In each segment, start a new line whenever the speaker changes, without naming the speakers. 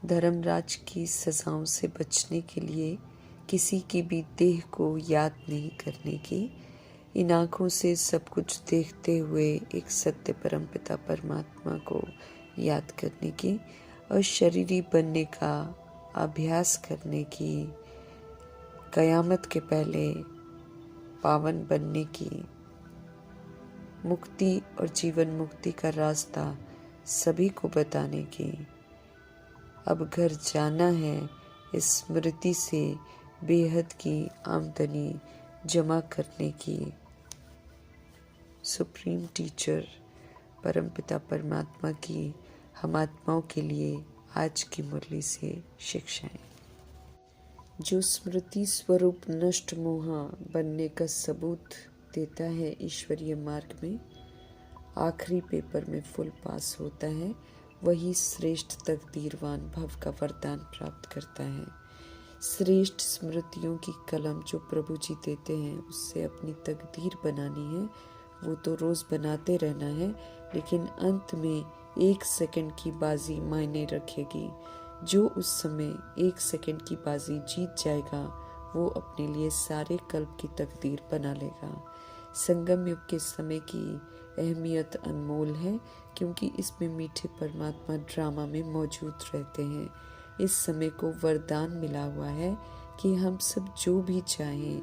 धर्मराज की सजाओं से बचने के लिए किसी की भी देह को याद नहीं करने की, इन आँखों से सब कुछ देखते हुए एक सत्य परमपिता परमात्मा को याद करने की, अशरीरी बनने का अभ्यास करने की, कयामत के पहले पावन बनने की, मुक्ति और जीवन मुक्ति का रास्ता सभी को बताने की, अब घर जाना है इस स्मृति से बेहद की आमदनी जमा करने की। सुप्रीम टीचर परमपिता परमात्मा की हम आत्माओं के लिए आज की मुरली से शिक्षाएं। जो स्मृति स्वरूप नष्ट मोह बनने का सबूत देता है ईश्वरीय मार्ग में, आखिरी पेपर में फुल पास होता है, वही श्रेष्ठ तकदीरवान भव का वरदान प्राप्त करता है। श्रेष्ठ स्मृतियों की कलम जो प्रभु जी देते हैं, उससे अपनी तकदीर बनानी है, वो तो रोज बनाते रहना है, लेकिन अंत में 1 सेकंड की बाजी मायने रखेगी। जो उस समय 1 सेकंड की बाजी जीत जाएगा, वो अपने लिए सारे कल्प की तकदीर बना लेगा। संगम युग के समय की अहमियत अनमोल है, क्योंकि इसमें मीठे परमात्मा ड्रामा में मौजूद रहते हैं। इस समय को वरदान मिला हुआ है कि हम सब जो भी चाहें,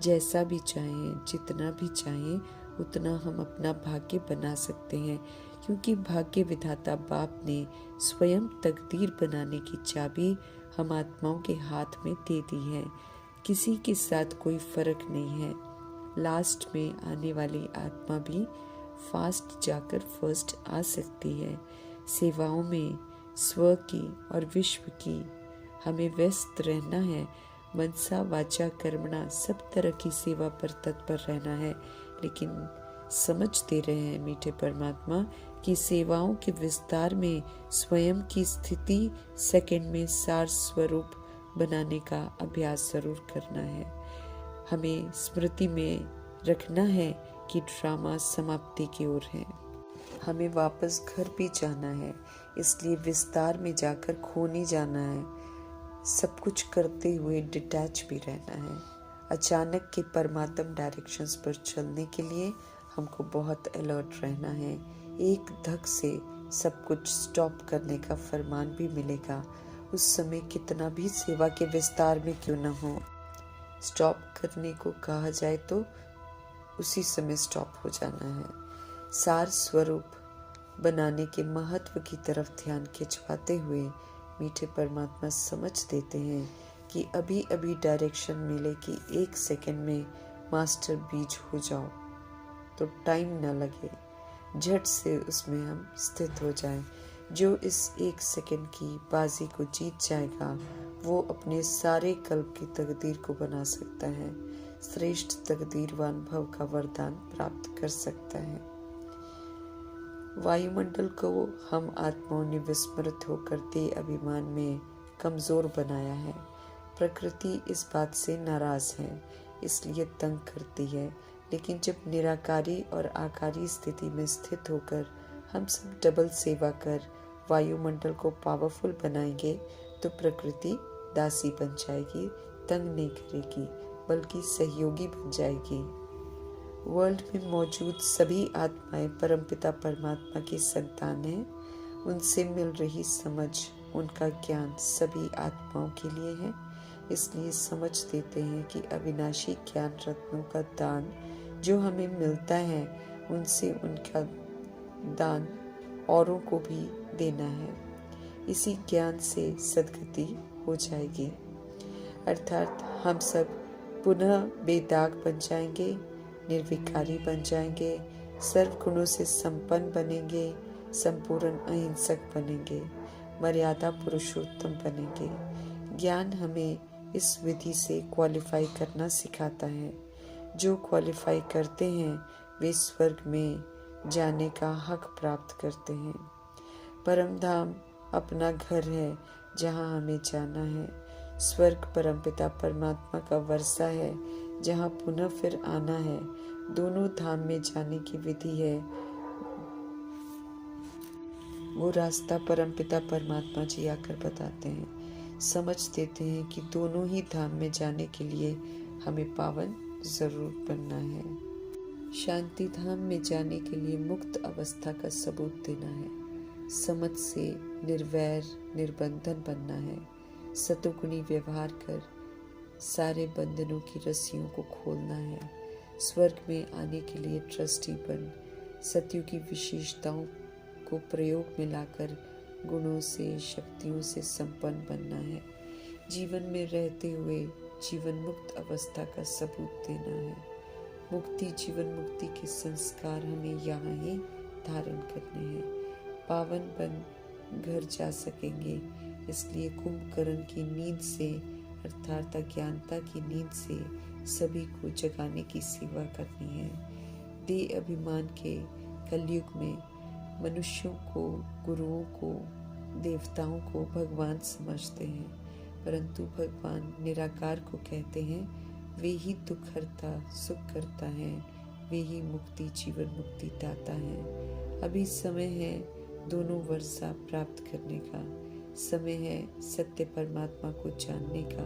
जैसा भी चाहें, जितना भी चाहें, उतना हम अपना भाग्य बना सकते हैं, क्योंकि भाग्य विधाता बाप ने स्वयं तकदीर बनाने की चाबी हम आत्माओं के हाथ में दे दी है। किसी के साथ कोई फर्क नहीं है। लास्ट में आने वाली आत्मा भी फास्ट जाकर फर्स्ट आ सकती है। सेवाओं में स्व की और विश्व की हमें व्यस्त रहना है। मनसा वाचा कर्मणा सब तरह की सेवा पर तत्पर रहना है, लेकिन समझ दे रहे हैं मीठे परमात्मा कि सेवाओं के विस्तार में स्वयं की स्थिति सेकंड में सार स्वरूप बनाने का अभ्यास जरूर करना है। हमें स्मृति में रखना है कि ड्रामा समाप्ति की ओर है। हमें वापस घर भी जाना है, इसलिए विस्तार में जाकर खो नहीं जाना है। सब कुछ करते हुए डिटैच भी रहना है। अचानक के परमात्म डायरेक्शंस पर चलने के लिए हमको बहुत अलर्ट रहना है। एक धक से सब कुछ स्टॉप करने का फरमान भी मिलेगा। उस समय कितना भी सेवा के विस्तार में क्यों न हो, स्टॉप करने को कहा जाए तो उसी समय स्टॉप हो जाना है। सार स्वरूप बनाने के महत्व की तरफ ध्यान खिंचवाते हुए मीठे परमात्मा समझ देते हैं कि अभी अभी डायरेक्शन मिले कि 1 सेकंड में मास्टर बीज हो जाओ, तो टाइम न लगे, झट से उसमें हम स्थित हो जाएं। जो इस 1 सेकंड की बाजी को जीत जाएगा, वो अपने सारे कल्प की तकदीर को बना सकता है, श्रेष्ठ तकदीरवान भव का वरदान प्राप्त कर सकता है। वायुमंडल को हम आत्माओं ने विस्मृत होकर दे अभिमान में कमजोर बनाया है। प्रकृति इस बात से नाराज है, इसलिए तंग करती है, लेकिन जब निराकारी और आकारी स्थिति में स्थित होकर हम सब डबल सेवा कर वायुमंडल को पावरफुल बनाएंगे, तो प्रकृति दासी बन जाएगी, तंग नहीं करेगी, बल्कि सहयोगी बन जाएगी। वर्ल्ड में मौजूद सभी आत्माएं परमपिता परमात्मा की संतान हैं। उनसे मिल रही समझ, उनका ज्ञान सभी आत्माओं के लिए है। इसलिए समझ देते हैं कि अविनाशी ज्ञान रत्नों का दान जो हमें मिलता है, उनसे उनका दान औरों को भी देना है। इसी ज्ञान से सद्गति हो जाएगी, अर्थात हम सब पुनः बेदाग बन जाएंगे, निर्विकारी बन जाएंगे, सर्व गुणों से संपन्न बनेंगे, संपूर्ण अहिंसक बनेंगे, मर्यादा पुरुषोत्तम बनेंगे। ज्ञान हमें इस विधि से क्वालिफाई करना सिखाता है। जो क्वालिफाई करते हैं वे स्वर्ग में जाने का हक प्राप्त करते हैं। परम धाम अपना घर है जहाँ हमें जाना है। स्वर्ग परमपिता परमात्मा का वर्षा है जहाँ पुनः फिर आना है। दोनों धाम में जाने की विधि है वो रास्ता परमपिता परमात्मा जी आकर बताते हैं, समझ देते हैं कि दोनों ही धाम में जाने के लिए हमें पावन जरूर बनना है। शांति धाम में जाने के लिए मुक्त अवस्था का सबूत देना है, समझ से निर्वैर निर्बंधन बनना है, सतोगुणी व्यवहार कर सारे बंधनों की रस्सियों को खोलना है, स्वर्ग में आने के लिए ट्रस्टी बन सत्यों की विशेषताओं को प्रयोग में लाकर गुणों से शक्तियों से संपन्न बनना है, जीवन में रहते हुए जीवन मुक्त अवस्था का सबूत देना है। मुक्ति जीवन मुक्ति के संस्कार हमें यहाँ ही धारण करने हैं। पावन बन घर जा सकेंगे, इसलिए कुंभकर्ण की नींद से अर्थात अज्ञानता की नींद से सभी को जगाने की सेवा करनी है। देह अभिमान के कलयुग में मनुष्यों को, गुरुओं को, देवताओं को भगवान समझते हैं, परंतु भगवान निराकार को कहते हैं, वे ही दुख हरता सुख करता है, वे ही मुक्ति जीवन मुक्ति दाता है। अभी समय है दोनों वर्षा प्राप्त करने का, समय है सत्य परमात्मा को जानने का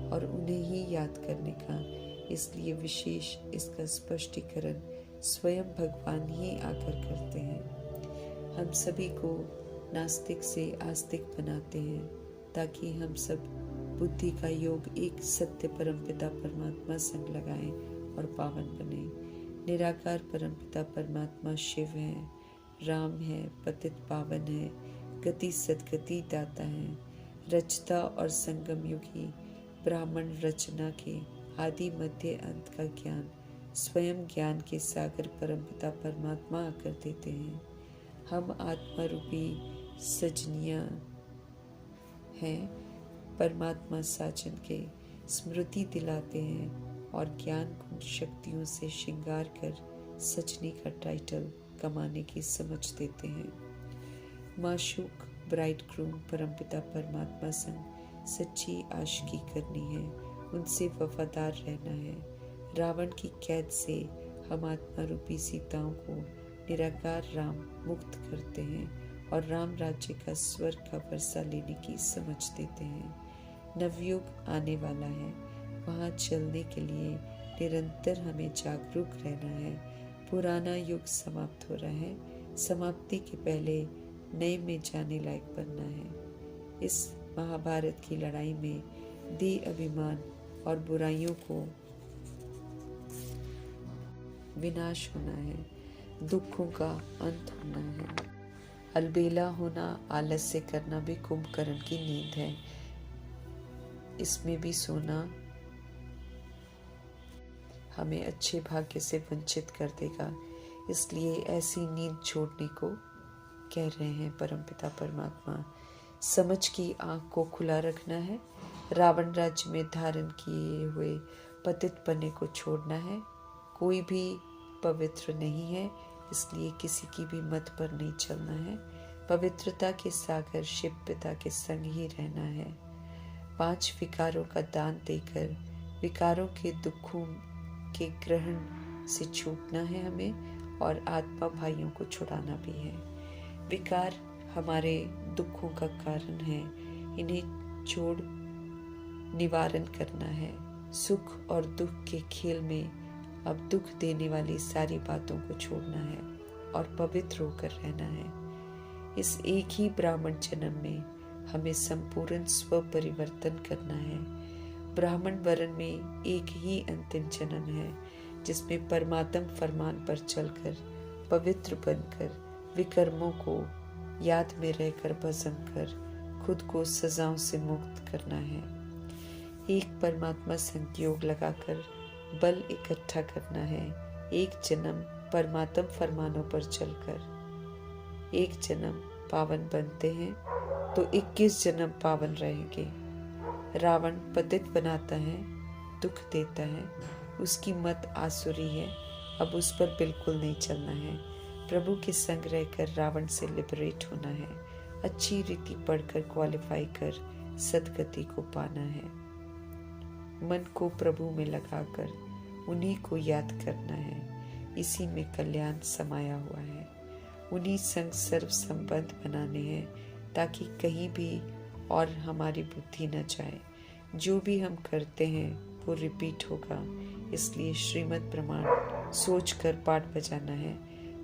और उन्हें ही याद करने का। इसलिए विशेष इसका स्पष्टीकरण स्वयं भगवान ही आकर करते हैं। हम सभी को नास्तिक से आस्तिक बनाते हैं ताकि हम सब बुद्धि का योग एक सत्य परमपिता परमात्मा संग लगाएं और पावन बने। निराकार परमपिता परमात्मा शिव है, राम है, पतित पावन है, गति सदगति दाता है, रचता और संगम युगी ब्राह्मण रचना के आदि मध्य अंत का ज्ञान स्वयं ज्ञान के सागर परमपिता परमात्मा आकर देते हैं। हम आत्मा रूपी सजनियां हैं, परमात्मा साजन के स्मृति दिलाते हैं और ज्ञान गुण शक्तियों से श्रृंगार कर सजनी का टाइटल कमाने की समझ देते हैं। माशूक ब्राइड ग्रूम परमपिता परमात्मा संग सच्ची आशिकी करनी है, उनसे वफादार रहना है। रावण की कैद से हम आत्मा रूपी सीताओं को निराकार राम मुक्त करते हैं और राम राज्य का स्वर्ग का वर्षा लेने की समझ देते हैं। नवयुग आने वाला है, वहाँ चलने के लिए निरंतर हमें जागरूक रहना है। पुराना युग समाप्त हो रहा है, समाप्ति के पहले नए में जाने लायक बनना है। इस महाभारत की लड़ाई में देह अभिमान और बुराइयों को विनाश होना है, दुखों का अंत होना है। अलबेला होना, आलस्य करना भी कुंभकर्ण की नींद है, इसमें भी सोना हमें अच्छे भाग्य से वंचित कर देगा। इसलिए ऐसी नींद छोड़ने को कह रहे हैं परमपिता परमात्मा। समझ की आंख को खुला रखना है, रावण राज्य में धारण किए हुए पतित पने को छोड़ना है। कोई भी पवित्र नहीं है, इसलिए किसी की भी मत पर नहीं चलना है। पवित्रता के सागर शिव पिता के संग ही रहना है। 5 विकारों का दान देकर विकारों के दुखों के ग्रहण से छूटना है हमें और आत्मा भाइयों को छुड़ाना भी है। विकार हमारे दुखों का कारण है, इन्हें छोड़ निवारण करना है। सुख और दुख के खेल में अब दुख देने वाली सारी बातों को छोड़ना है और पवित्र होकर रहना है। इस एक ही ब्राह्मण जन्म में हमें संपूर्ण स्व परिवर्तन करना है। ब्राह्मण वर्ण में एक ही अंतिम जन्म है, जिसमें परमात्म फरमान पर चलकर पवित्र बनकर विकर्मों को याद में रहकर भस्म कर खुद को सजाओं से मुक्त करना है। एक परमात्मा संयोग लगाकर बल इकट्ठा करना है। एक जन्म परमात्म फरमानों पर चलकर एक जन्म पावन बनते हैं तो 21 जन्म पावन रहेंगे। रावण पतित बनाता है, दुख देता है, उसकी मत आसुरी है, अब उस पर बिल्कुल नहीं चलना है। प्रभु के संग रहकर रावण से लिबरेट होना है। अच्छी रीति पढ़कर क्वालिफाई कर सदगति को पाना है। मन को प्रभु में लगाकर उन्हीं को याद करना है, इसी में कल्याण समाया हुआ है। उन्हीं संग सर्व संबंध बनाने हैं, ताकि कहीं भी और हमारी बुद्धि न जाए। जो भी हम करते हैं वो रिपीट होगा, इसलिए श्रीमद् प्रमाण सोच कर पाठ बजाना है,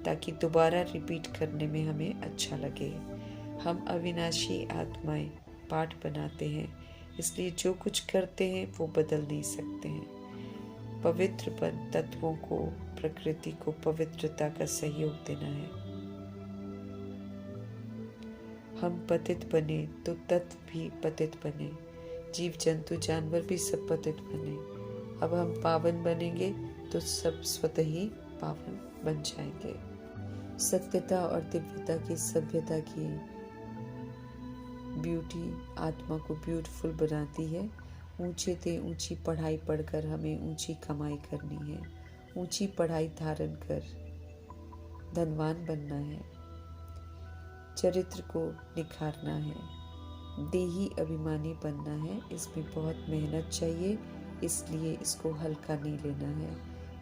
ताकि दोबारा रिपीट करने में हमें अच्छा लगे। हम अविनाशी आत्माएं पाठ बनाते हैं, इसलिए जो कुछ करते हैं वो बदल नहीं सकते हैं। पवित्र तत्वों को, प्रकृति को पवित्रता का सहयोग देना है। हम पतित बने तो तत्व भी पतित बने, जीव जंतु जानवर भी सब पतित बने। अब हम पावन बनेंगे तो सब स्वतः ही पावन बन जाएंगे। सत्यता और दिव्यता की, सभ्यता की ब्यूटी आत्मा को ब्यूटीफुल बनाती है। ऊंचे से ऊंची पढ़ाई पढ़कर हमें ऊंची कमाई करनी है। ऊंची पढ़ाई धारण कर धनवान बनना है। चरित्र को निखारना है। देही अभिमानी बनना है। इसमें बहुत मेहनत चाहिए, इसलिए इसको हल्का नहीं लेना है।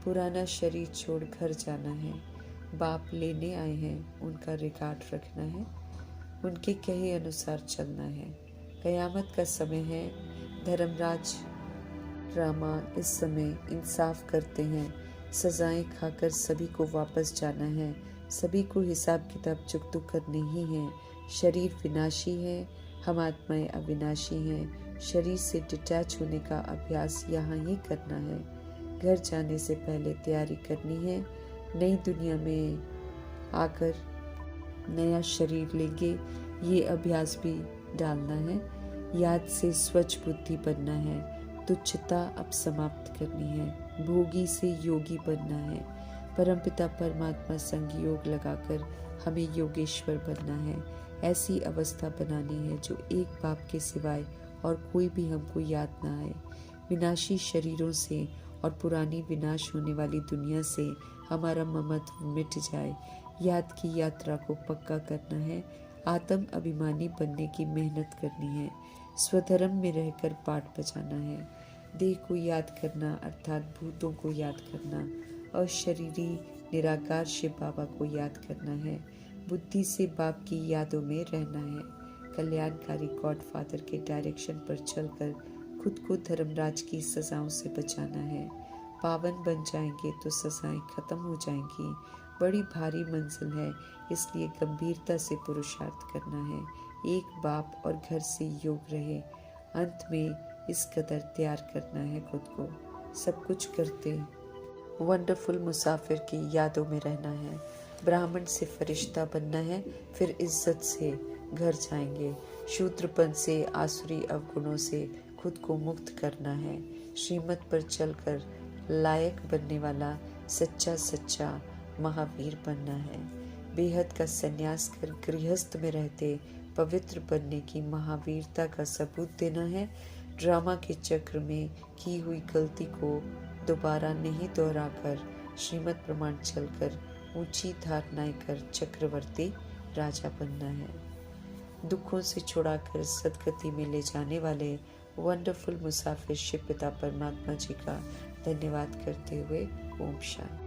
पुराना शरीर छोड़ घर जाना है। बाप लेने आए हैं, उनका रिकॉर्ड रखना है। उनके कहे अनुसार चलना है। कयामत का समय है। धर्मराज रामा इस समय इंसाफ करते हैं। सजाएं खाकर सभी को वापस जाना है। सभी को हिसाब किताब चुकता करनी ही है। शरीर विनाशी है, हम आत्माएं अविनाशी हैं। शरीर से डिटैच होने का अभ्यास यहाँ ही करना है। घर जाने से पहले तैयारी करनी है। नई दुनिया में आकर नया शरीर लेंगे, ये अभ्यास भी डालना है। याद से स्वच्छ बुद्धि बनना है। तुच्छता अब समाप्त करनी है। भोगी से योगी बनना है। परमपिता परमात्मा संग योग लगाकर हमें योगेश्वर बनना है। ऐसी अवस्था बनानी है जो एक बाप के सिवाय और कोई भी हमको याद ना आए। विनाशी शरीरों से और पुरानी विनाश होने वाली दुनिया से हमारा ममत्व मिट जाए। याद की यात्रा को पक्का करना है। आत्म अभिमानी बनने की मेहनत करनी है। स्वधर्म में रहकर पाठ बजाना है। देह को याद करना अर्थात भूतों को याद करना। अशरीरी निराकार शिव बाबा को याद करना है। बुद्धि से बाप की यादों में रहना है। कल्याणकारी गॉड फादर के डायरेक्शन पर चलकर खुद को धर्मराज की सजाओं से बचाना है। पावन बन जाएंगे तो सजाएं खत्म हो जाएंगी। बड़ी भारी मंजिल है, इसलिए गंभीरता से पुरुषार्थ करना है। एक बाप और घर से योग रहे। अंत में इस कदर तैयार करना है खुद को। सब कुछ करते वंडरफुल मुसाफिर की यादों में रहना है। ब्राह्मण से फरिश्ता बनना है, फिर इज्जत से घर जाएंगे। शूद्रपन से, आसुरी अवगुणों से खुद को मुक्त करना है। श्रीमत पर चलकर लायक बनने वाला सच्चा महावीर बनना है। बेहद का संन्यास कर गृहस्थ में रहते पवित्र बनने की महावीरता का सबूत देना है। ड्रामा के चक्र में की हुई गलती को दोबारा नहीं दोहराकर श्रीमद् प्रमाण चलकर ऊंची धारणाएं कर चक्रवर्ती राजा बनना है। दुखों से छुड़ाकर सदगति में ले जाने वाले वंडरफुल मुसाफिर शिव पिता परमात्मा जी का धन्यवाद करते हुए ओम शांति।